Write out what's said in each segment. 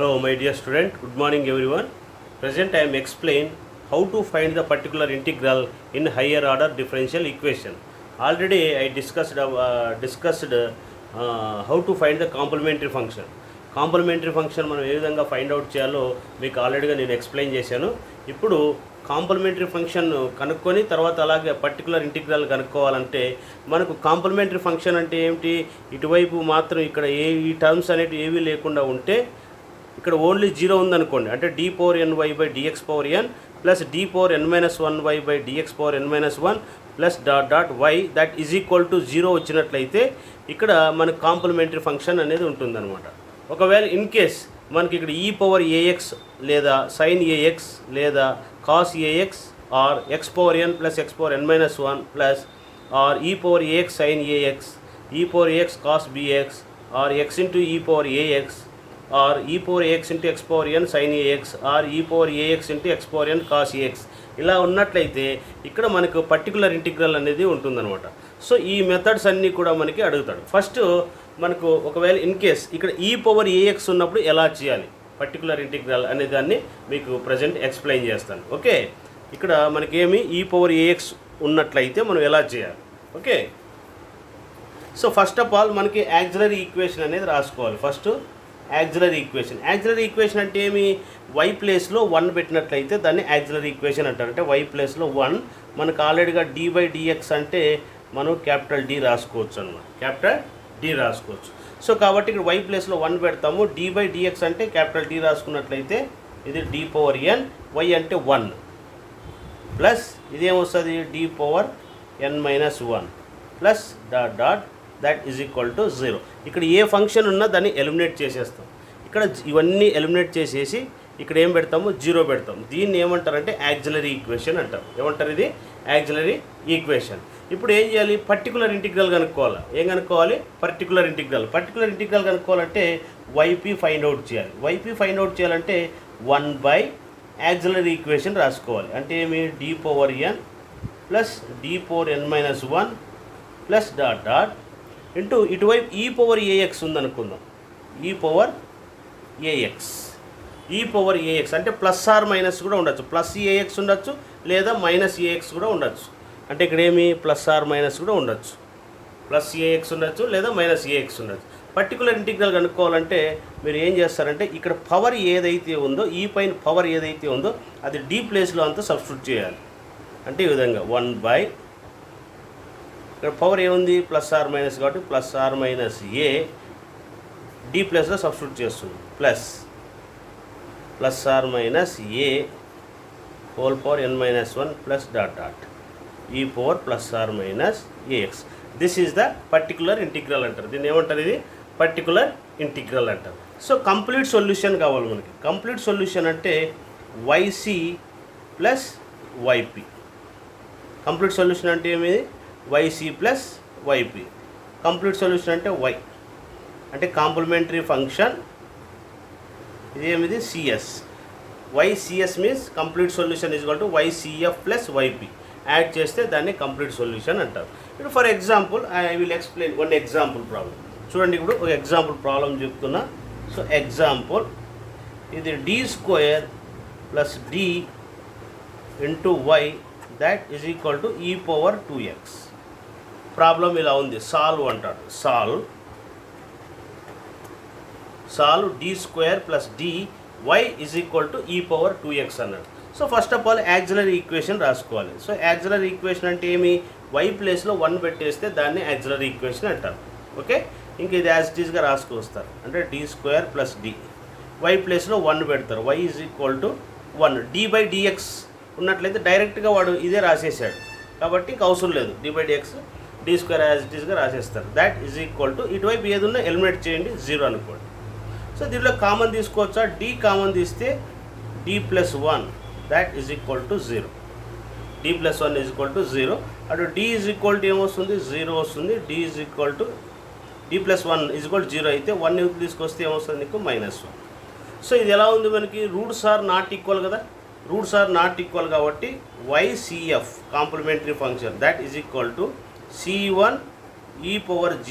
Hello my dear student, good morning everyone. Present I am explain how to find the particular integral in higher order differential equation. Already I discussed how to find the complementary function. Complementary function మనం ఏ విధంగా find out చేయాలో మీకు ఆల్రెడీగా నేను explain చేశాను. ఇప్పుడు complementary function కనుక్కొని తర్వాత అలాగే పర్టికులర్ ఇంటిగ్రల్ కనుక్కోవాలంటే మనకు కాంప్లిమెంటరీ ఫంక్షన్ అంటే ఏమిటి, ఇటువైపు మాత్రం ఇక్కడ ఈ టర్మ్స్ అనేవి ఏవి లేకుండా ఉంటే ఇక్కడ ఓన్లీ జీరో ఉందనుకోండి, అంటే d power n y by dx power n plus d power n minus one y by dx power n minus one plus dot dot y that is equal to zero వచ్చినట్లయితే ఇక్కడ మనకు complementary function అనేది ఉంటుందన్నమాట. ఒకవేళ in case మనకి ఇక్కడ ఈ power ax లేదా సైన్ ఏఎక్స్ లేదా cos ax or x power n plus x power n minus one plus or e power ax sine ax e power ax cos bx or x into e power ax or e power ax into x power n sine ax or e power ax into x power n cos ax ఇలా ఉన్నట్లయితే ఇక్కడ మనకు particular integral అనేది ఉంటుందన్నమాట. So ఈ methods అన్నీ కూడా మనకి అడుగుతాడు. ఫస్ట్ మనకు ఒకవేళ ఇన్ కేస్ ఇక్కడ ఈ పవర్ ఏఎక్స్ ఉన్నప్పుడు ఎలా చేయాలి పర్టికులర్ ఇంటిగ్రల్ అనే దాన్ని మీకు ప్రజెంట్ ఎక్స్ప్లెయిన్ చేస్తాను. ఓకే, ఇక్కడ మనకేమి ఈ పవర్ ఏఎక్స్ ఉన్నట్లయితే మనం ఎలా చేయాలి. Okay, so first of all మనకి యాక్సిలరీ ఈక్వేషన్ అనేది రాసుకోవాలి. ఫస్ట్ యాక్సిలరీ ఈక్వేషన్ అంటే ఏమి, వై ప్లేస్లో 1 పెట్టినట్లయితే దాన్ని యాక్సిలరీ ఈక్వేషన్ అంటారు. అంటే వై ప్లేస్లో 1 మనకు ఆల్రెడీగా డి బై డిఎక్స్ అంటే మనం క్యాపిటల్ డి రాసుకోవచ్చు అన్నమాట, క్యాపిటల్ డి రాసుకోవచ్చు. సో కాబట్టి ఇక్కడ వై ప్లేస్లో 1 పెడతాము, డి బై డిఎక్స్ అంటే క్యాపిటల్ డి రాసుకున్నట్లయితే ఇది డి పవర్ ఎన్, వై అంటే 1 ప్లస్ ఇదేమొస్తుంది d power n minus 1 plus dot dot that is equal to 0. ఇక్కడ ఏ ఫంక్షన్ ఉన్నా దాన్ని ఎలిమినేట్ చేసేస్తాం. ఇక్కడ ఇవన్నీ ఎలిమినేట్ చేసేసి ఇక్కడ ఏం పెడతాము, 0 పెడతాం. దీన్ని ఏమంటారంటే యాక్సిలరీ ఈక్వేషన్ అంటారు. ఏమంటారు, ఇది యాక్సిలరీ ఈక్వేషన్. ఇప్పుడు ఏం చేయాలి, పర్టికులర్ ఇంటిగ్రల్ కనుక్కోవాలి. ఏం కనుక్కోవాలి, పర్టికులర్ ఇంటిగ్రల్ కనుక్కోవాలంటే వైపీ ఫైండ్ అవుట్ చేయాలి. వైపీ ఫైండ్ అవుట్ చేయాలంటే 1 బై యాక్సిలరీ ఈక్వేషన్ రాసుకోవాలి. అంటే ఏమి, d power n plus d power n minus 1 plus dot dot into ఇటువైపు ఈ పవర్ ఏఎక్స్ ఉందనుకుందాం, ఈ పవర్ ఏఎక్స్ అంటే ప్లస్ ఆర్ మైనస్ కూడా ఉండొచ్చు, ప్లస్ ఏఎక్స్ ఉండొచ్చు లేదా మైనస్ ఏఎక్స్ కూడా ఉండొచ్చు. అంటే ఇక్కడ ఏమి ప్లస్ ఆర్ మైనస్ కూడా ఉండొచ్చు, ప్లస్ ఏఎక్స్ ఉండొచ్చు లేదా మైనస్ ఏఎక్స్ ఉండొచ్చు. పర్టికులర్ ఇంటిగ్రల్ కనుక్కోవాలంటే మీరు ఏం చేస్తారంటే ఇక్కడ పవర్ ఏదైతే ఉందో, ఈ పైన పవర్ ఏదైతే ఉందో అది డి ప్లేస్లో అంతా సబ్స్టిట్యూట్ చేయాలి. అంటే ఈ విధంగా 1 బై ఇక్కడ పవర్ ఏముంది ప్లస్ ఆర్ మైనస్ కాబట్టి plus or minus a d ప్లస్లో సబ్స్టిట్యూట్ చేస్తుంది plus or minus a whole power n minus 1 plus dot dot e power plus or minus ax. This is the particular integral అంటారు. దీన్ని ఏమంటారు, ఇది particular integral అంటారు. So complete solution కావాలి మనకి. Complete solution అంటే yc plus yp. Complete solution అంటే ఏమి, yc plus yp. Complete solution అంటే వై అంటే కాంప్లిమెంటరీ ఫంక్షన్, ఇదేమిది cs. Ycs means complete solution is equal to ycf plus yp. Add చేస్తే దాన్ని కంప్లీట్ సొల్యూషన్ అంటారు. ఇప్పుడు for example I will explain one example problem. చూడండి, ఇప్పుడు ఒక ఎగ్జాంపుల్ ప్రాబ్లం చెప్తున్నా. సో ఎగ్జాంపుల్ ఇది d square plus d into y that is equal to e power 2x. Problem ఇలా ఉంది, సాల్వ్ అంటాడు. Solve d square plus d y is equal to e power 2x అన్నాడు. So first of all auxiliary equation రాసుకోవాలి. So auxiliary equation అంటే ఏమి, why ప్లేస్లో 1 పెట్టేస్తే దాన్ని యాక్సిలరీ ఈక్వేషన్ అంటారు. ఓకే, ఇంక ఇది యాజ్ ఇట్ ఈస్గా రాసుకొస్తారు. అంటే d square plus d y ప్లేస్లో 1 పెడతారు, y is equal to 1. D by dx ఉన్నట్లయితే డైరెక్ట్గా వాడు ఇదే రాసేసాడు కాబట్టి ఇంక అవసరం లేదు, d by dx d square as it ఈస్గా రాసేస్తారు. దాట్ ఈజ్ ఈక్వల్ టు ఇటువైపు ఏదున్నా ఎలిమినేట్ చేయండి, 0 అనుకోండి. సో దీంట్లో కామన్ తీసుకోవచ్చా, డి కామన్ తీస్తే d plus 1 that is equal to 0. D plus 1 is equal to 0. అటు డి ఈజ్ ఈక్వల్ టు ఏమొస్తుంది, 0 వస్తుంది. D is equal to d plus 1 is equal 0 అయితే 1 తీసుకొస్తే ఏమొస్తుంది నీకు -1. సో ఇది ఎలా ఉంది మనకి, రూట్స్ ఆర్ నాట్ ఈక్వల్ కదా, రూట్స్ ఆర్ నాట్ ఈక్వల్ కాబట్టి ycf complementary function that is equal to C1 e power g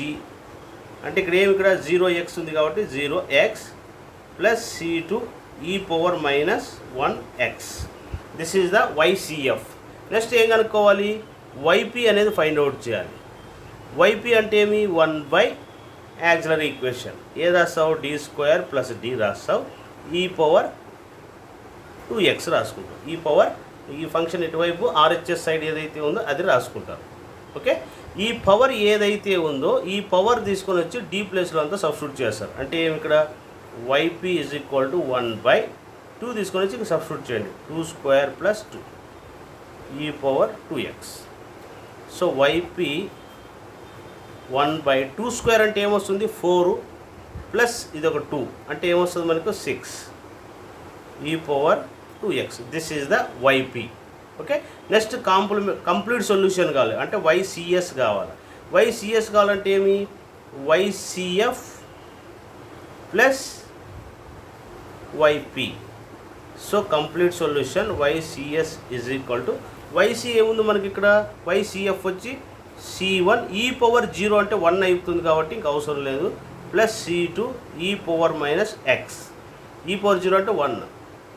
అంటే ఇక్కడ ఏమి, ఇక్కడ 0x ఉంది కాబట్టి 0x plus C2 e power minus 1x. This is the YCF. Next ఏం కనుక్కోవాలి, YP అనేది ఫైండ్ అవుట్ చేయాలి. YP అంటే ఏమి, 1 యాక్సిలరీ ఈక్వేషన్. ఏ రాస్తావు, d² plus d రాస్తావు, e power 2x రాసుకుంటాం. ఈ పవర్, ఈ ఫంక్షన్ ఇటువైపు RHS సైడ్ ఏదైతే ఉందో అది రాసుకుంటారు. ఓకే, ఈ పవర్ ఏదైతే ఉందో ఈ పవర్ తీసుకొని వచ్చి d ప్లేస్లో అంతా సబ్స్టిట్యూట్ చేస్తారు. అంటే ఏమి ఇక్కడ YP ఈజ్ ఈక్వల్ టు 1/2 తీసుకొని వచ్చి సబ్స్టిట్యూట్ చేయండి. 2² plus 2 e power 2x. So YP 1/2² అంటే ఏమొస్తుంది, 4 ప్లస్ ఇది ఒక 2 అంటే ఏమొస్తుంది మనకు 6 e power 2x. This is the YP. Okay, next complete solution కావాలి అంటే YCS కావాలి. YCS కావాలంటే ఏమి, YCF plus YP. So complete solution YCS is equal to YC ఏముంది మనకి ఇక్కడ, YCF వచ్చి C1 e పవర్ 0 అంటే 1 అయిపోతుంది కాబట్టి ఇంక అవసరం లేదు, plus C2 e power minus x. e power 0 అంటే 1,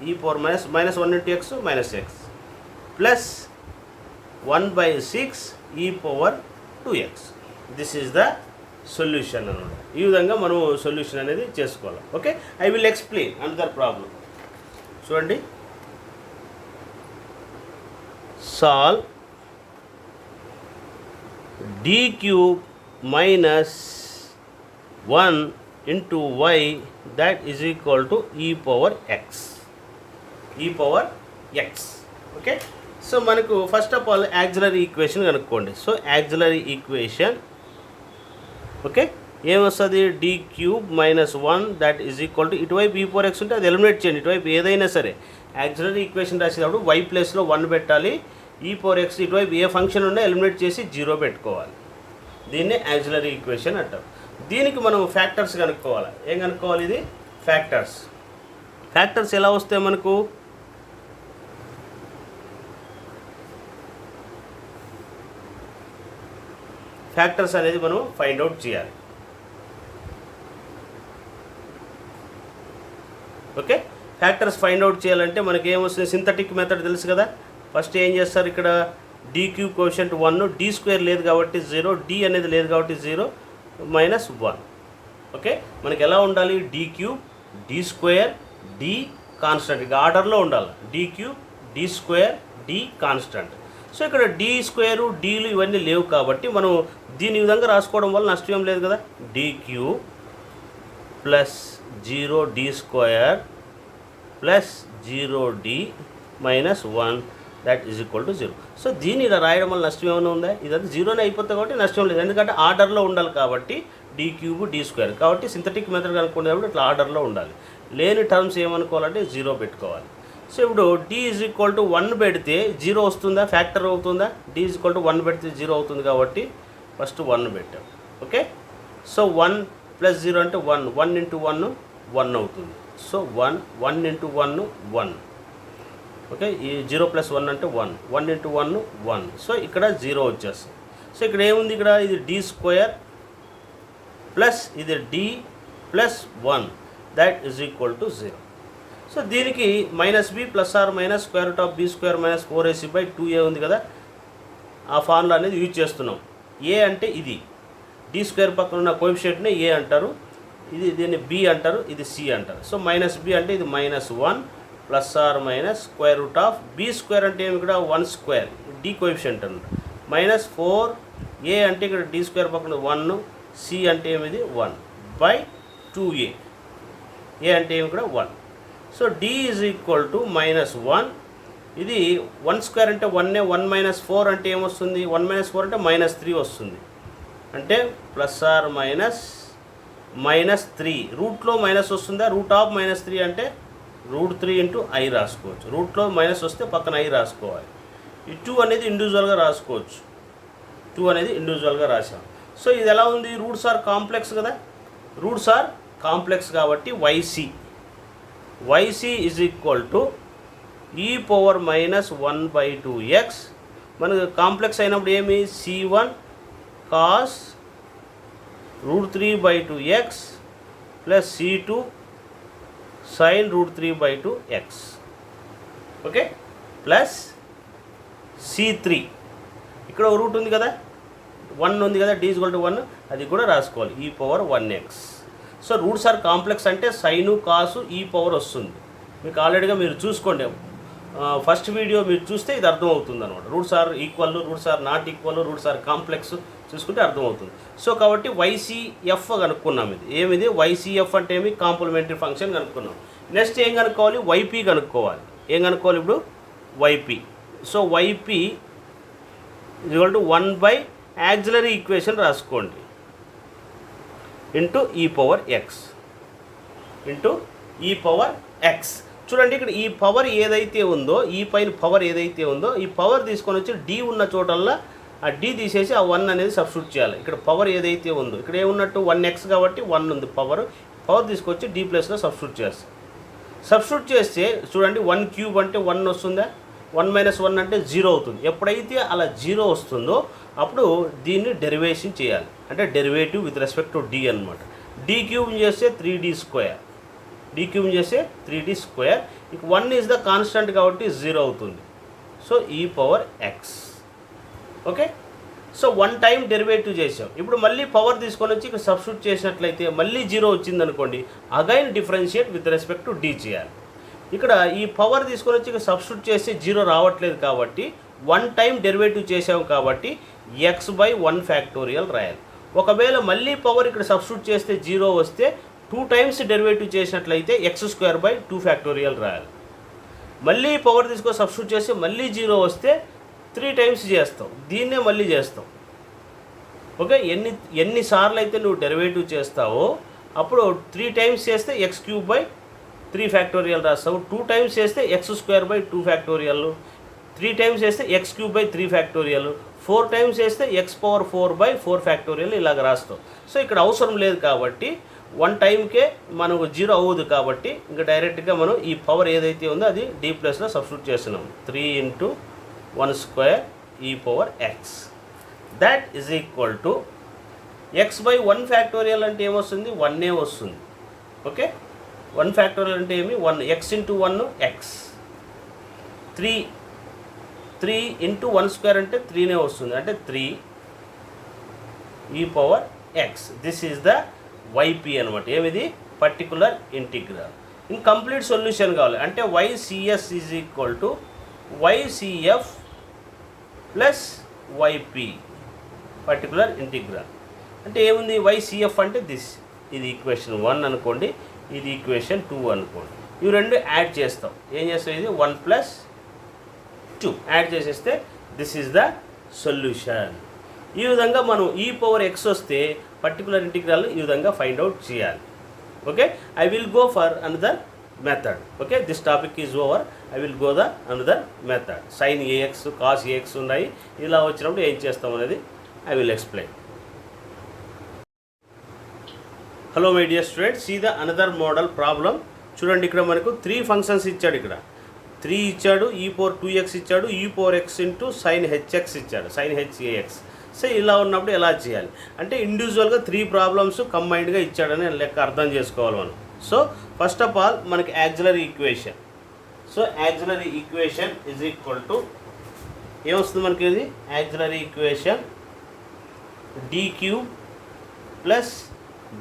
e power minus 1 into x minus x plus 1/6 e power 2x. This is the solution అన్నమాట. ఈ విధంగా మనం సొల్యూషన్ అనేది చేసుకోవాలి. Okay, I will explain another problem. చూడండి, solve d³ minus 1 into y that is equal to e power x. e power x. Okay, so మనకు first of all auxiliary equation కనుక్కోండి. So auxiliary equation okay ఏమొస్తుంది, d³ minus 1 that is equal to, ఇటువైపు e power x ఉంటే అది eliminate చేయండి. ఇటువైపు ఏదైనా సరే యాక్సిలరీ ఈక్వేషన్ రాసేటప్పుడు y ప్లేస్లో 1 పెట్టాలి, e పవర్ x ఇటువైపు ఏ ఫంక్షన్ ఉన్నా ఎలిమినేట్ చేసి 0 పెట్టుకోవాలి. దీన్నే యాక్సిలరీ ఈక్వేషన్ అంటారు. దీనికి మనం ఫ్యాక్టర్స్ కనుక్కోవాలి. ఏం కనుక్కోవాలి, ఇది ఫ్యాక్టర్స్. ఫ్యాక్టర్స్ ఎలా వస్తాయి మనకు, ఫ్యాక్టర్స్ అనేది మనం ఫైండ్ అవుట్ చేయాలి. ఓకే, ఫ్యాక్టర్స్ ఫైండ్ అవుట్ చేయాలంటే మనకి ఏమొస్తుంది, సింథటిక్ మెథడ్ తెలుసు కదా. ఫస్ట్ ఏం చేస్తారు, ఇక్కడ d³ కోషంట్ 1, d² లేదు కాబట్టి 0, d అనేది లేదు కాబట్టి 0 మైనస్ 1. ఓకే, మనకి ఎలా ఉండాలి, d³ d² d కాన్స్టెంట్, ఇక ఆర్డర్లో ఉండాలి. d³ d² d constant. So ఇక్కడ d² dలు ఇవన్నీ లేవు కాబట్టి మనం దీని విధంగా రాసుకోవడం వల్ల నష్టం ఏం లేదు కదా. d³ plus 0d² plus 0d minus 1 that is equal to 0. So దీన్ని ఇలా రాయడం వల్ల నష్టం ఏమైనా ఉందా, ఇదంతా 0నే అయిపోతుంది కాబట్టి నష్టం లేదు. ఎందుకంటే ఆర్డర్లో ఉండాలి కాబట్టి d³ d² కాబట్టి సింథటిక్ మెథడ్ కనుక్కునేటప్పుడు ఇట్లా ఆర్డర్లో ఉండాలి. లేని టర్మ్స్ ఏమనుకోవాలంటే 0 పెట్టుకోవాలి. సో ఇప్పుడు d ఈజ్ ఈక్వల్ టు 1 పెడితే 0 వస్తుందా, ఫ్యాక్టర్ అవుతుందా, d ఈజ్ ఈక్వల్ టు 1 పెడితే 0 అవుతుంది కాబట్టి ఫస్ట్ 1 పెట్టాం. ఓకే, సో 1 ప్లస్ 0 అంటే 1, 1 ఇంటూ 1 1 అవుతుంది. So 1 into 1 1. ఓకే, ఈ 0 ప్లస్ 1 అంటే 1, 1 ఇంటూ 1 1. సో ఇక్కడ 0 వచ్చేస్తుంది. సో ఇక్కడ ఏముంది, ఇక్కడ ఇది d² ప్లస్ ఇది d plus 1 that is equal to 0. So దీనికి minus b plus or minus square root of b² minus 4ac/2a ఉంది కదా, ఆ ఫార్ములా అనేది యూజ్ చేస్తున్నాం. a అంటే ఇది, d² పక్కన ఉన్న కోఎఫిషియంట్ని a అంటారు, దీన్ని b అంటారు, ఇది c అంటారు. సో మైనస్ b అంటే ఇది minus 1 plus or minus square root of b² అంటే ఏమి, ఇక్కడ 1² d కోఎఫిషియంట్ అన్నమాట, మైనస్ 4a అంటే ఇక్కడ d² పక్కన 1, c అంటే ఏమిది 1/2a, a అంటే ఏమి ఇక్కడ 1. So d is equal to minus 1, ఇది 1² అంటే 1, 1 మైనస్ 4 అంటే ఏమొస్తుంది, 1 మైనస్ 4 అంటే మైనస్ 3 వస్తుంది. అంటే ప్లస్ ఆర్ మైనస్ -3, రూట్లో మైనస్ వస్తుందా, రూట్ ఆఫ్ -3 అంటే √3 ఇంటూ i రాసుకోవచ్చు. రూట్లో మైనస్ వస్తే పక్కన i రాసుకోవాలి. ఈ 2 అనేది ఇండివిజువల్గా రాసుకోవచ్చు, 2 అనేది ఇండివిజువల్గా రాసాం. సో ఇది ఎలా ఉంది, రూట్స్ ఆర్ కాంప్లెక్స్ కదా, రూట్స్ ఆర్ కాంప్లెక్స్ కాబట్టి YC is equal to e power minus 1/2x. మనకు కాంప్లెక్స్ అయినప్పుడు ఏమి, C1 cos √3/2x plus C2 sin √3/2 x, okay, plus C3 ఇక్కడ ఒక రూట్ ఉంది కదా, 1 ఉంది కదా, d = 1, అది కూడా రాసుకోవాలి, e⁻1x. So roots are complex అంటే సైను కాసు ఈ పవర్ వస్తుంది. మీకు ఆల్రెడీగా మీరు చూసుకోండి, ఫస్ట్ వీడియో మీరు చూస్తే ఇది అర్థమవుతుంది అనమాట. Roots are equal, roots are not equal, roots are complex చూసుకుంటే అర్థమవుతుంది. సో కాబట్టి YCF కనుక్కున్నాం. ఇది ఏమిది YCF అంటే ఏమి, కాంప్లిమెంటరీ ఫంక్షన్ కనుక్కున్నాం. నెక్స్ట్ ఏం కనుక్కోవాలి, YP కనుక్కోవాలి. ఏం కనుక్కోవాలి ఇప్పుడు, YP. So YP = 1 auxiliary equation రాసుకోండి, ఇంటూ e⁻x, ఇంటూ e⁻x. చూడండి ఇక్కడ ఈ పవర్ ఏదైతే ఉందో, ఈ పైన పవర్ ఏదైతే ఉందో, ఈ పవర్ తీసుకొని వచ్చి d ఉన్న చోటల్లా ఆ d తీసేసి ఆ 1 అనేది సబ్స్టిట్యూట్ చేయాలి. ఇక్కడ పవర్ ఏదైతే ఉందో, ఇక్కడ ఏమున్నట్టు 1x కాబట్టి 1 ఉంది పవర్ తీసుకొచ్చి d ప్లస్లో సబ్స్టిట్యూట్ చేస్తాం. సబ్స్టిట్యూట్ చేస్తే చూడండి 1³ అంటే 1 వస్తుందా, 1 - 1 అంటే 0 అవుతుంది. ఎప్పుడైతే అలా 0 వస్తుందో అప్పుడు దీన్ని డెరివేషన్ చేయాలి, అంటే derivative with respect to d అనమాట. d³ చేస్తే 3d², d³ చేస్తే 3d². ఇక 1 ఈజ్ ద కాన్స్టెంట్ కాబట్టి 0 అవుతుంది. So e⁻x, okay. So 1 time derivative చేసాం. ఇప్పుడు మళ్ళీ పవర్ తీసుకొని వచ్చి ఇక్కడ సబ్స్టిట్యూట్ చేసినట్లయితే మళ్ళీ 0 వచ్చింది అనుకోండి, again differentiate with respect to d చేయాలి. ఇక్కడ ఈ పవర్ తీసుకొని వచ్చి ఇక్కడ సబ్స్టిట్యూట్ చేస్తే 0 రావట్లేదు కాబట్టి 1 టైం డెరివేటివ్ చేసాం కాబట్టి x/1 ఫ్యాక్టోరియల్ రాయాలి. ఒకవేళ మళ్ళీ పవర్ ఇక్కడ సబ్స్టిట్యూట్ చేస్తే 0 వస్తే 2 టైమ్స్ డెరివేటివ్ చేసినట్లయితే x² ఫ్యాక్టోరియల్ రాయాలి. మళ్ళీ పవర్ తీసుకొని సబ్స్టిట్యూట్ చేసి మళ్ళీ 0 వస్తే 3 టైమ్స్ చేస్తాం, దీన్నే మళ్ళీ చేస్తాం. ఓకే, ఎన్నిసార్లు అయితే నువ్వు డెరివేటివ్ చేస్తావో అప్పుడు 3 టైమ్స్ చేస్తే x³ ఫ్యాక్టోరియల్ రాస్తావు, 2 టైమ్స్ చేస్తే x² ఫ్యాక్టోరియల్, 3 టైమ్స్ చేస్తే x³ ఫ్యాక్టోరియల్, 4 టైమ్స్ చేస్తే x⁴/4 ఫ్యాక్టోరియల్ ఇలాగ రాస్తావు. సో ఇక్కడ అవసరం లేదు కాబట్టి 1 టైంకే మనకు 0 అవ్వదు కాబట్టి ఇంకా డైరెక్ట్గా మనం ఈ పవర్ ఏదైతే ఉందో అది d ప్లస్లో సబ్స్టిట్యూట్ చేస్తున్నాం. 3 × 1² e⁻x, that is equal to x/1 factorial అంటే ఏమొస్తుంది, 1 వస్తుంది. ఓకే, 1 ఫ్యాక్టోరియల్ అంటే ఏమి, 1, x × 1 x, 3 × 1² అంటే 3 వస్తుంది, అంటే 3 e⁻x. This is the YP అనమాట. ఏమిది, particular integral. In complete solution కావాలి అంటే YCS = YCF plus YP, particular integral. అంటే ఏముంది, YCF అంటే ఇది ఈక్వేషన్ 1 అనుకోండి, ఇది ఈక్వేషన్ 2 అనుకోండి. ఇవి రెండు యాడ్ చేస్తాం. ఏం చేస్తాం, ఇది 1 + 2 యాడ్ చేసేస్తే దిస్ ఈజ్ ద సొల్యూషన్. ఈ విధంగా మనం e⁻x వస్తే పర్టికులర్ ఇంటిగ్రల్ ఈ విధంగా ఫైండ్ అవుట్ చేయాలి. Okay, I will go for another method. Okay, this topic is over. I will go the another method. sin ax, cos ax ఉన్నాయి. ఇలా వచ్చినప్పుడు ఏం చేస్తాం అనేది I will explain. Hello my dear students, see the another model problem. చూడండి, ఇక్కడ మనకు 3 functions ఇచ్చాడు. ఇక్కడ 3 ఇచ్చాడు, e⁻2x ఇచ్చాడు, e⁻x × sin hx ఇచ్చాడు, sin hax. సో ఇలా ఉన్నప్పుడు ఎలా చేయాలి అంటే ఇండివిజువల్గా 3 ప్రాబ్లమ్స్ కంబైన్డ్గా ఇచ్చాడని లెక్క అర్థం చేసుకోవాలి మనం. సో ఫస్ట్ ఆఫ్ ఆల్ మనకి auxiliary equation. So auxiliary equation is equal to ఏమొస్తుంది మనకి, ఇది auxiliary equation d³ +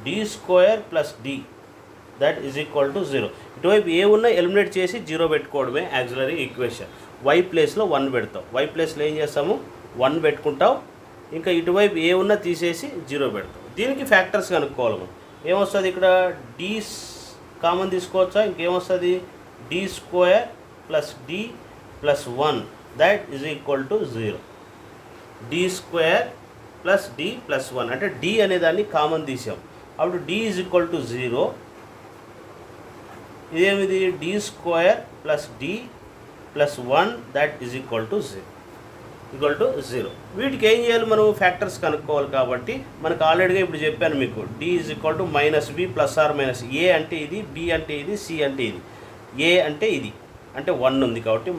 d² + d, that is equal to 0. ఇటువైపు ఏ ఉన్నా ఎలిమినేట్ చేసి 0 పెట్టుకోవడమే యాక్సిలరీ ఈక్వేషన్. y ప్లేస్లో 1 పెడతాం, y ప్లేస్లో ఏం చేస్తాము 1 పెట్టుకుంటాం. ఇంకా ఇటువైపు ఏ ఉన్నా తీసేసి 0 పెడతాం. దీనికి ఫ్యాక్టర్స్ కనుక్కోవాలి మనం. ఏమొస్తుంది ఇక్కడ, d కామన్ తీసుకోవచ్చా, ఇంకేమొస్తుంది d² + d + 1, that is equal to 0. d² + d + 1 అంటే d అనే దాన్ని కామన్ తీసాం, అప్పుడు d is equal to 0. ఇదేమిది d² + d + 1, that is equal to 0. వీటికి ఏం చేయాలి, మనం ఫ్యాక్టర్స్ కనుక్కోవాలి. కాబట్టి మనకు ఆల్రెడీగా ఇప్పుడు చెప్పాను మీకు, d is equal to -b ± a అంటే ఇది, b అంటే ఇది, c అంటే ఇది. a అంటే ఇది అంటే 1 ఉంది కాబట్టి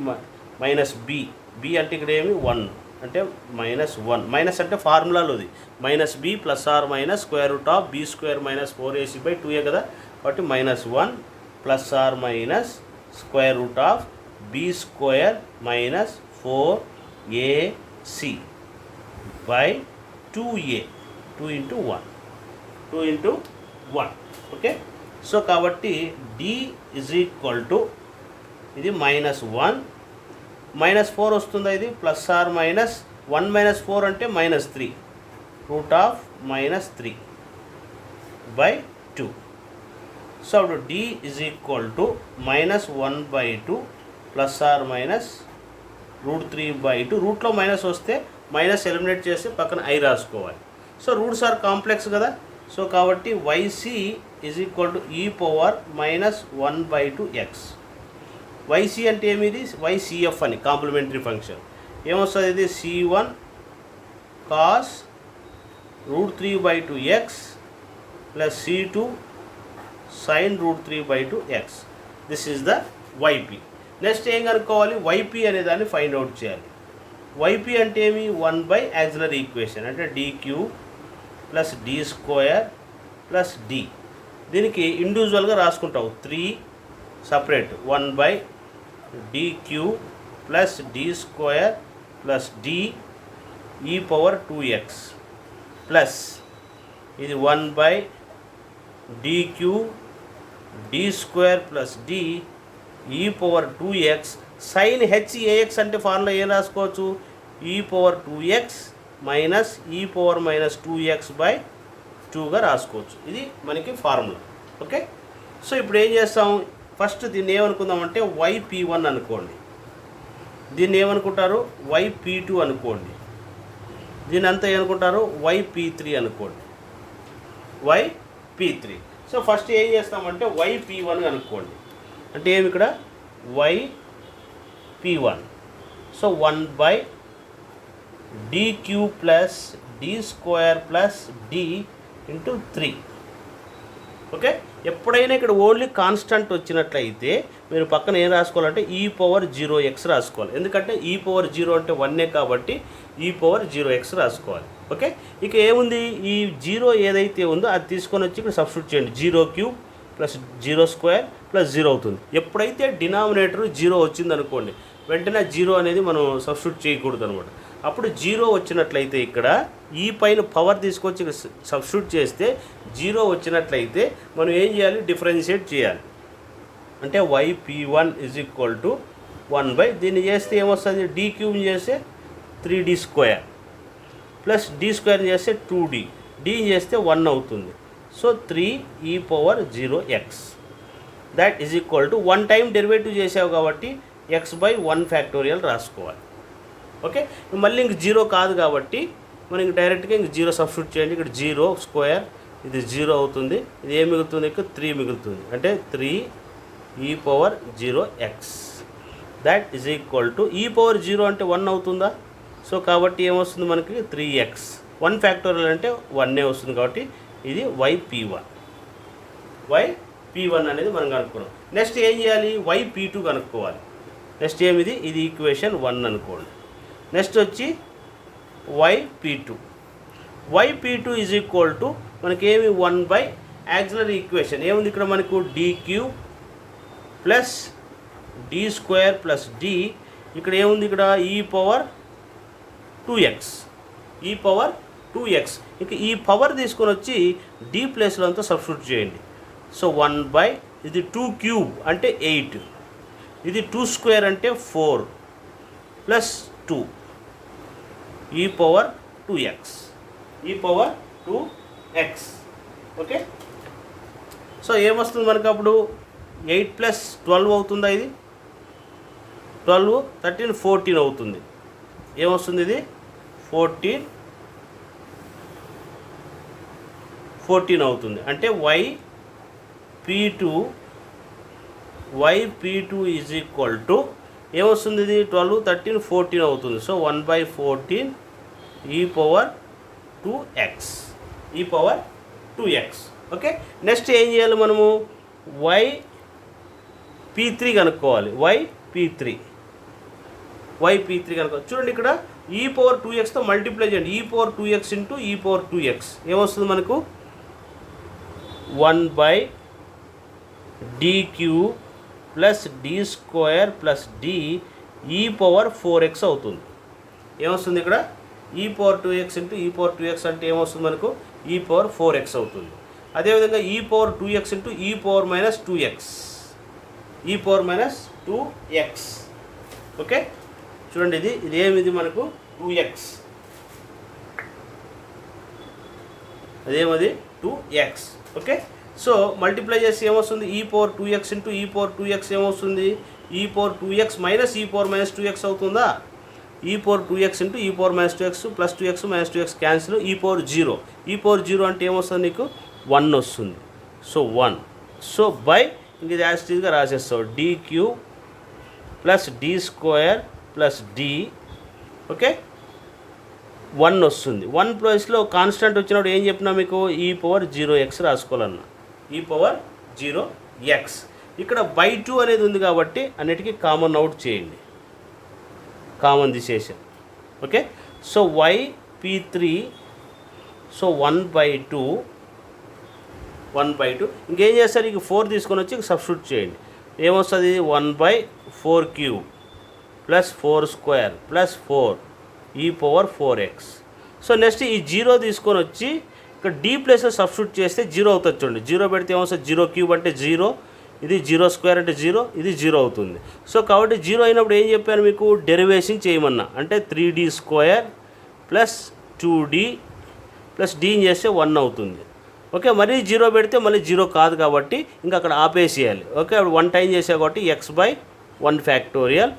-b అంటే ఇక్కడ ఏమి 1 అంటే -1. మైనస్ అంటే ఫార్ములాలో ఇది -b ± √b² - 4ac/2a కదా, కాబట్టి -1 plus or minus square root of b square minus 4ac by 2a 2 into 1 okay. So కాబట్టి d ఈజ్ ఈక్వల్ టు ఇది -1 -4 వస్తుందా, ఇది ప్లస్ ఆర్ మైనస్ 1 - 4 అంటే -3 రూట్ ఆఫ్ -3 బై 2. సో అప్పుడు d is equal to -1/2 plus or minus √3/2. రూట్లో minus వస్తే minus eliminate చేసి పక్కన i రాసుకోవాలి. సో రూట్స్ ఆర్ కాంప్లెక్స్ కదా. సో కాబట్టి yc is equal to e power -1/2x. yc అంటే ఏమిది, ycf అని కాంప్లిమెంటరీ ఫంక్షన్. ఏమొస్తుంది ఇది, c1 cos √3/2x plus c2 sin √3/2x. This is the yp. Next ఏం కనుక్కోవాలి, yp అనే దాన్ని ఫైండ్ అవుట్ చేయాలి. yp అంటే ఏమి, 1 యాక్సిలరీ ఈక్వేషన్ అంటే dq plus d² plus d. దీనికి ఇండివిజువల్గా రాసుకుంటావు 3 separate 1/dq plus d² plus d e power 2x plus ఇది 1/dq d² plus d e power 2x sin h అంటే ఫార్ములా ఏం రాసుకోవచ్చు, e power 2x minus e power -2x/2గా రాసుకోవచ్చు. ఇది మనకి ఫార్ములా. ఓకే. సో ఇప్పుడు ఏం చేస్తాం, ఫస్ట్ దీన్ని ఏమనుకుందామంటే yp1 అనుకోండి, దీన్ని ఏమనుకుంటారు yp2 అనుకోండి, దీని అంతా ఏమనుకుంటారు yp3 అనుకోండి, yp3. సో ఫస్ట్ ఏం చేస్తామంటే yp1 అనుకోండి, అంటే ఏమి ఇక్కడ yp1. So 1/dq plus d² plus d into 3. Okay. ఎప్పుడైనా ఇక్కడ ఓన్లీ కాన్స్టెంట్ వచ్చినట్లయితే మీరు పక్కన ఏం రాసుకోవాలంటే e పవర్ 0x రాసుకోవాలి. ఎందుకంటే e పవర్ 0 అంటే 1 కాబట్టి e పవర్ 0x రాసుకోవాలి. ఓకే. ఇక ఏముంది, ఈ 0 ఏదైతే ఉందో అది తీసుకొని వచ్చి ఇక్కడ సబ్స్టిట్యూట్ చేయండి. 0³ ప్లస్ 0² ప్లస్ 0 అవుతుంది. ఎప్పుడైతే డినామినేటర్ 0 వచ్చిందనుకోండి, వెంటనే 0 అనేది మనం సబ్స్టిట్యూట్ చేయకూడదు అనమాట. అప్పుడు 0 వచ్చినట్లయితే ఇక్కడ ఈ పైన పవర్ తీసుకొచ్చి సబ్స్టిట్యూట్ చేస్తే 0 వచ్చినట్లయితే మనం ఏం చేయాలి, డిఫరెన్షియేట్ చేయాలి. అంటే yp1 ఈజ్ ఈక్వల్ టు 1/ దీన్ని చేస్తే ఏమొస్తుంది, d³ చేస్తే 3d² ప్లస్ d² చేస్తే 2d, d చేస్తే 1 అవుతుంది. So 3e power 0x that is equal to 1 time derivative చేసావు కాబట్టి x/1 ఫ్యాక్టోరియల్ రాసుకోవాలి. ఓకే. మళ్ళీ ఇంక 0 కాదు కాబట్టి మనం ఇంక డైరెక్ట్గా ఇంక 0 సబ్స్టిట్యూట్ చేయండి. ఇక్కడ 0² ఇది 0 అవుతుంది, ఇది ఏం మిగులుతుంది, ఇక్కడ 3 మిగులుతుంది. అంటే 3e power 0x that is equal to e power 0 అంటే 1 అవుతుందా. సో కాబట్టి ఏమొస్తుంది మనకి 3x. 1 ఫ్యాక్టోరియల్ అంటే 1 వస్తుంది కాబట్టి ఇది yp1 అనేది మనం కనుక్కున్నాం. నెక్స్ట్ ఏం చేయాలి, yp2 కనుక్కోవాలి. నెక్స్ట్ ఏమిది, ఇది ఈక్వేషన్ 1 అనుకోండి. నెక్స్ట్ వచ్చి yp2 ఈజ్ ఈక్వల్ టు మనకేమి 1/ యాక్సిలరీ ఈక్వేషన్ ఏముంది ఇక్కడ మనకు dq plus d² plus d. ఇక్కడ ఏముంది, ఇక్కడ e పవర్ 2x. ఇక ఈ పవర్ తీసుకొని వచ్చి d ప్లేస్లో అంతా సబ్స్టిట్యూట్ చేయండి. సో 1/ ఇది 2³ అంటే 8, ఇది 2² అంటే 4 plus 2 e power 2x. Okay. So ఏమొస్తుంది మనకు అప్పుడు 8 + 12 అవుతుందా, ఇది 12 13 14 అవుతుంది. ఏమొస్తుంది, ఇది 14 అవుతుంది. అంటే yp2 ఈజ్ ఈక్వల్ టు ఏమొస్తుంది, ఇది 12 13 14 అవుతుంది. So 1/14 e power 2x. Okay. Next ఏం చేయాలి మనము, yp3 కనుక్కోవాలి. yp3 కనుక్కోవాలి. చూడండి ఇక్కడ e పవర్ 2xతో మల్టిప్లై చేయండి. e power 2x into e power 2x ఏమొస్తుంది మనకు 1/2 dq plus d square plus d e power 4x అవుతుంది. ఏమొస్తుంది ఇక్కడ e power 2x into e power 2x అంటే ఏమొస్తుంది మనకు e పవర్ 4x అవుతుంది. అదేవిధంగా e power 2x into e power minus 2x e power minus 2x. Okay చూడండి ఇది ఏమిది మనకు 2x, అదేమది 2x. Okay so multiply చేసి ఏమొస్తుంది e power 2x into e power 2x ఏమొస్తుంది e power 2x minus e power minus 2x అవుతుందా. e power 2x into e power minus 2x plus 2x minus 2x cancel, e power 0 అంటే ఏమొస్తుంది నీకు 1 వస్తుంది. So 1 so by ఇంక ఇది as టీజ్గా రాసేస్తావు dq plus d square plus d. Okay 1 వస్తుంది. 1 ప్లేస్లో కాన్స్టెంట్ వచ్చినప్పుడు ఏం చెప్పినా మీకు e పవర్ 0x రాసుకోవాలన్నా e పవర్ 0x. ఇక్కడ బై 2 అనేది ఉంది కాబట్టి అన్నిటికీ కామన్ అవుట్ చేయండి, కామన్ తీసేసాం. ఓకే సో yp3 సో 1/2 ఇంకేం చేస్తారు ఇక 4 తీసుకొని వచ్చి సబ్స్టిట్యూట్ చేయండి. ఏమొస్తుంది 1/4³ plus 4² plus 4 e power 4x. So next ఈ 0 తీసుకొని వచ్చి ఇక్కడ d ప్లేస్లో సబ్స్టిట్యూట్ చేస్తే 0 అవుతుంది. చూడండి 0 పెడితే ఏమొస్తుంది 0³ అంటే 0, ఇది 0² అంటే 0, ఇది 0 అవుతుంది. సో కాబట్టి 0 అయినప్పుడు ఏం చెప్పాను మీకు డెరివేషన్ చేయమన్నా, అంటే 3d² plus 2d plus d చేస్తే 1 అవుతుంది. ఓకే మరీ 0 పెడితే మళ్ళీ 0 కాదు కాబట్టి ఇంకా అక్కడ ఆపేసేయాలి. ఓకే అప్పుడు 1 టైం చేసా కాబట్టి x/1 factorial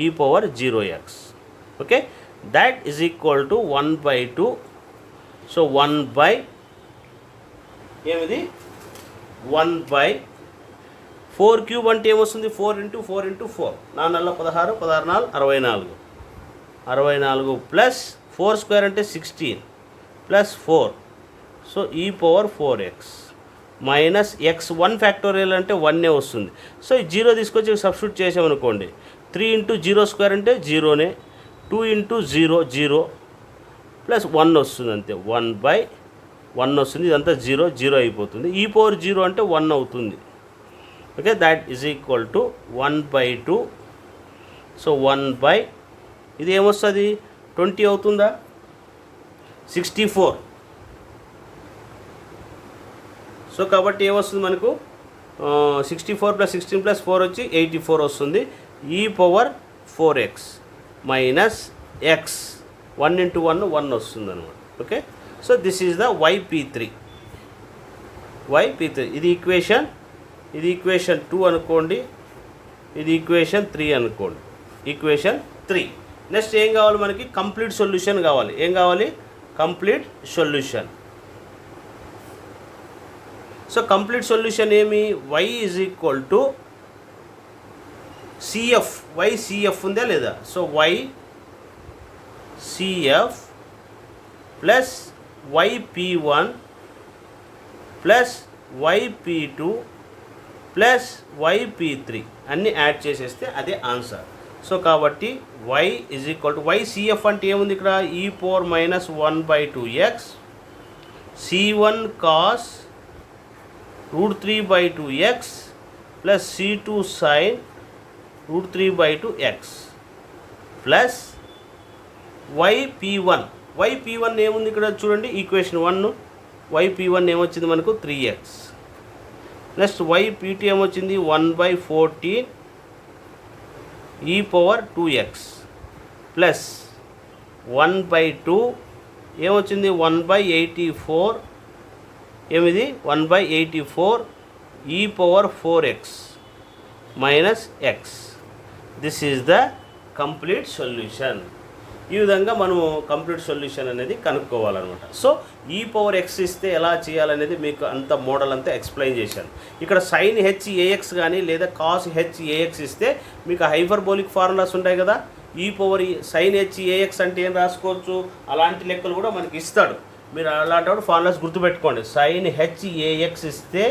e power 0x. Okay that is equal to 1/2. So 1/4³ అంటే ఏమొస్తుంది 4 × 4 × 4 4 16 16 64 ప్లస్ 4² అంటే 16 plus 4 so e power 4x minus x1 factorial అంటే 1 వస్తుంది. సో ఈ 0 తీసుకొచ్చి సబ్స్టిట్యూట్ చేసామనుకోండి 3 × 0² అంటే 0నే, 2 × 0 0 ప్లస్ 1 వస్తుంది అంతే 1/1 వస్తుంది. ఇదంతా 0 అయిపోతుంది. e పవర్ 0 అంటే 1 అవుతుంది. Okay that is equal to 1/2. So 1/ ఇది ఏమొస్తుంది 20 అవుతుందా 64. సో కాబట్టి ఏమొస్తుంది మనకు 64 ప్లస్ 16 ప్లస్ 4 వచ్చి 84 వస్తుంది. e power 4x minus x 1 × 1 వస్తుంది అనమాట. Okay so this is the yp3. ఇది ఈక్వేషన్ 2 అనుకోండి, ఇది ఈక్వేషన్ 3 అనుకోండి. ఈక్వేషన్ 3 నెక్స్ట్ ఏం కావాలి మనకి కంప్లీట్ సొల్యూషన్ కావాలి. ఏం కావాలి complete solution. So complete solution ఏమి y is equal to CF. CF ఉందా లేదా. So CF plus yp1 plus yp2 plus yp3 అన్నీ యాడ్ చేసేస్తే అదే ఆన్సర్. సో కాబట్టి y is equal to CF అంటే ఏముంది ఇక్కడ e power minus 1/2x c1 cos √3/2x plus c2 sin √3/2x plus yp1 ఏముంది ఇక్కడ చూడండి ఈక్వేషన్ 1 yp1 ఏమొచ్చింది మనకు 3x. నెక్స్ట్ yp2 ఏమొచ్చింది 1/14 e పవర్ 2x ప్లస్ 1/2 ఏమొచ్చింది 1/84 ఏమిది 1/84 e power 4x minus x. This is the complete solution. ఈ విధంగా మనము కంప్లీట్ సొల్యూషన్ అనేది కనుక్కోవాలన్నమాట. సో ఈ పవర్ ఎక్స్ ఇస్తే ఎలా చేయాలనేది మీకు అంత మోడల్ అంతా ఎక్స్ప్లెయిన్ చేశాను. ఇక్కడ సైన్ హెచ్ ఏఎక్స్ కానీ లేదా కాస్ హెచ్ ఏఎక్స్ ఇస్తే మీకు హైపర్బోలిక్ ఫార్ములాస్ ఉంటాయి కదా. ఈ పవర్ సైన్ హెచ్ ఏఎక్స్ అంటే ఏం రాసుకోవచ్చు, అలాంటి లెక్కలు కూడా మనకి ఇస్తాడు. మీరు అలాంటి ఫార్ములాస్ గుర్తుపెట్టుకోండి. సైన్ హెచ్ ఏఎక్స్ ఇస్తే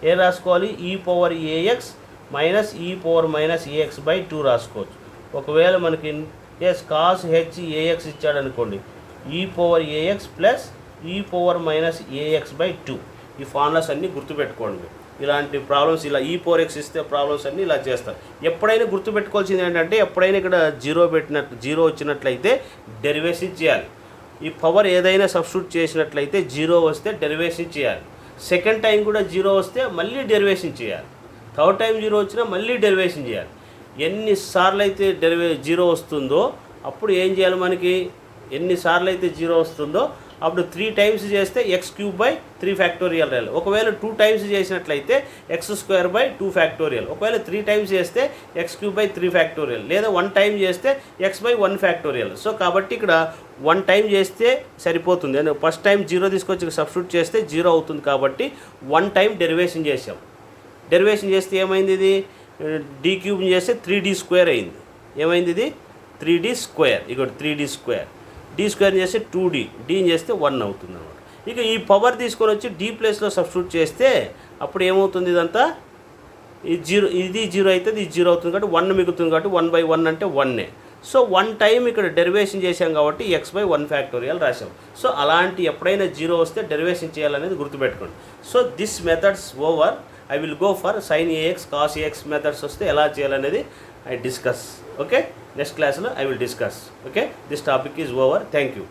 ఏం రాసుకోవాలి, ఈ పవర్ ఏఎక్స్ మైనస్ ఈ పవర్ మైనస్ ఏఎక్స్/2 రాసుకోవచ్చు. ఒకవేళ మనకి కాస్ హెచ్ ఏఎక్స్ ఇచ్చాడు అనుకోండి, ఈ పవర్ ఏఎక్స్ ప్లస్ ఈ పవర్ మైనస్ ఏఎక్స్/2. ఈ ఫార్ములాస్ అన్నీ గుర్తుపెట్టుకోండి. ఇలాంటి ప్రాబ్లమ్స్ ఇలా E4x ఇస్తే ప్రాబ్లమ్స్ అన్నీ ఇలా చేస్తారు. ఎప్పుడైనా గుర్తుపెట్టుకోవాల్సింది ఏంటంటే ఎప్పుడైనా ఇక్కడ జీరో వచ్చినట్లయితే డెరివేషన్ చేయాలి. ఈ పవర్ ఏదైనా సబ్స్టిట్యూట్ చేసినట్లయితే జీరో వస్తే డెరివేషన్ చేయాలి. సెకండ్ టైం కూడా జీరో వస్తే మళ్ళీ డెరివేషన్ చేయాలి. థర్డ్ టైం జీరో వచ్చినా మళ్ళీ డెరివేషన్ చేయాలి. ఎన్నిసార్లు అయితే జీరో వస్తుందో అప్పుడు ఏం చేయాలి, మనకి ఎన్నిసార్లు అయితే జీరో వస్తుందో అప్పుడు 3 టైమ్స్ చేస్తే x³ 3 ఒకవేళ 2 టైమ్స్ చేసినట్లయితే x² 2 ఒకవేళ 3 టైమ్స్ చేస్తే x³ 3 లేదా 1 టైం చేస్తే x/1 సో కాబట్టి ఇక్కడ 1 టైం చేస్తే సరిపోతుంది. అంటే ఫస్ట్ టైం జీరో తీసుకొచ్చి సబ్స్టిట్యూట్ చేస్తే జీరో అవుతుంది కాబట్టి 1 టైం డెరివేషన్ చేసాం. డెరివేషన్ చేస్తే ఏమైంది, ఇది d³ చేస్తే 3d² అయింది. ఏమైంది, ఇది 3d². ఇక్కడ 3d². d² చేస్తే 2d, d చేస్తే 1 అవుతుంది అనమాట. ఇక ఈ పవర్ తీసుకొని వచ్చి d ప్లేస్లో సబ్స్టిట్యూట్ చేస్తే అప్పుడు ఏమవుతుంది, ఇదంతా ఇది జీరో అయితే ఇది జీరో అవుతుంది కాబట్టి 1 మిగులుతుంది కాబట్టి 1/1 అంటే 1. సో 1 టైం ఇక్కడ డెరివేషన్ చేసాం కాబట్టి x/1 రాసాం. సో అలాంటి ఎప్పుడైనా జీరో వస్తే డెరివేషన్ చేయాలనేది గుర్తుపెట్టుకోండి. So this methods over. I will go for sin AX, cos AX methods వస్తే ఎలా చేయాలనేది I discuss. Okay, next class I will discuss. Okay, this topic is over. Thank you.